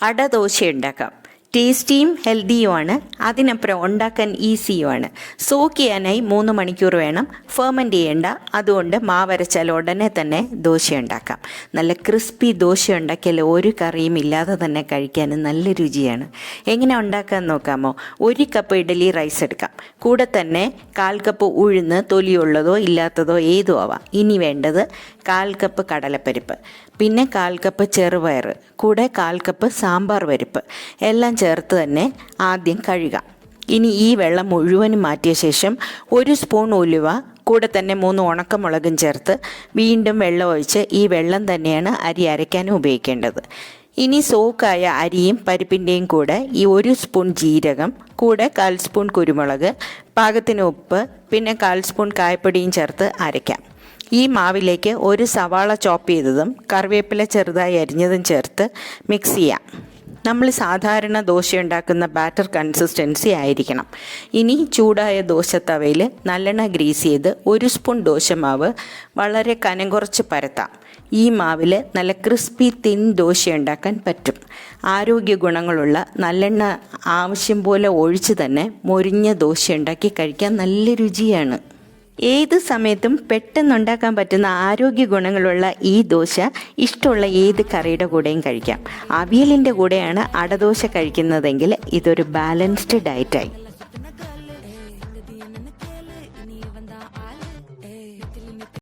അടദോശ ഉണ്ടാക്കാം. ടേസ്റ്റിയും ഹെൽത്തിയുമാണ്, അതിനപ്പുറം ഉണ്ടാക്കാൻ ഈസിയുമാണ്. സോക്ക് ചെയ്യാനായി 3 മണിക്കൂർ വേണം. ഫെർമെൻ്റ് ചെയ്യേണ്ട, അതുകൊണ്ട് മാവരച്ചാൽ ഉടനെ തന്നെ ദോശ ഉണ്ടാക്കാം. നല്ല ക്രിസ്പി ദോശ ഉണ്ടാക്കിയാൽ ഒരു കറിയും ഇല്ലാതെ തന്നെ കഴിക്കാൻ നല്ല രുചിയാണ്. എങ്ങനെ ഉണ്ടാക്കാൻ നോക്കാമോ? 1 കപ്പ് ഇഡ്ഡലി റൈസ് എടുക്കാം. കൂടെ തന്നെ 1/4 കപ്പ് ഉഴുന്ന്, തൊലിയുള്ളതോ ഇല്ലാത്തതോ ഏതോ ആവാം. ഇനി വേണ്ടത് 1/4 കപ്പ് കടലപ്പരിപ്പ്, പിന്നെ 1/4 കപ്പ് ചെറുപയർ, കൂടെ 1/4 കപ്പ് സാമ്പാർ പരിപ്പ് എല്ലാം ചേർത്ത് തന്നെ ആദ്യം കഴുകാം. ഇനി ഈ വെള്ളം മുഴുവനും മാറ്റിയ ശേഷം 1 സ്പൂൺ ഉലുവ, കൂടെ തന്നെ 3 ഉണക്കമുളകും ചേർത്ത് വീണ്ടും വെള്ളം ഒഴിച്ച് ഈ വെള്ളം തന്നെയാണ് അരി അരയ്ക്കാനും ഉപയോഗിക്കേണ്ടത്. ഇനി സോക്കായ അരിയും പരിപ്പിൻ്റെയും കൂടെ ഈ 1 സ്പൂൺ ജീരകം, കൂടെ 1/4 സ്പൂൺ കുരുമുളക്, പാകത്തിന് ഉപ്പ്, പിന്നെ 1/4 സ്പൂൺ കായപ്പൊടിയും ചേർത്ത് അരയ്ക്കാം. ഈ മാവിലേക്ക് 1 സവാള ചോപ്പ് ചെയ്തതും കറിവേപ്പില ചെറുതായി അരിഞ്ഞതും ചേർത്ത് മിക്സ് ചെയ്യാം. നമ്മൾ സാധാരണ ദോശ ഉണ്ടാക്കുന്ന ബാറ്റർ കൺസിസ്റ്റൻസി ആയിരിക്കണം. ഇനി ചൂടായ ദോശത്തവയിൽ നല്ലെണ്ണ ഗ്രീസ് ചെയ്ത് 1 സ്പൂൺ ദോശമാവ് വളരെ കനം കുറച്ച് പരത്താം. ഈ മാവിൽ നല്ല ക്രിസ്പി തിൻ ദോശ ഉണ്ടാക്കാൻ പറ്റും. ആരോഗ്യ ഗുണങ്ങളുള്ള നല്ലെണ്ണ ആവശ്യം പോലെ ഒഴിച്ച് തന്നെ മൊരിഞ്ഞ ദോശ ഉണ്ടാക്കി കഴിക്കാൻ നല്ല രുചിയാണ്. ഏത് സമയത്തും പെട്ടെന്നുണ്ടാക്കാൻ പറ്റുന്ന ആരോഗ്യ ഗുണങ്ങളുള്ള ഈ ദോശ ഇഷ്ടമുള്ള ഏത് കറിയുടെ കൂടെയും കഴിക്കാം. അവിയലിൻ്റെ കൂടെയാണ് അടദോശ കഴിക്കുന്നതെങ്കിൽ ഇതൊരു ബാലൻസ്ഡ് ഡയറ്റായി.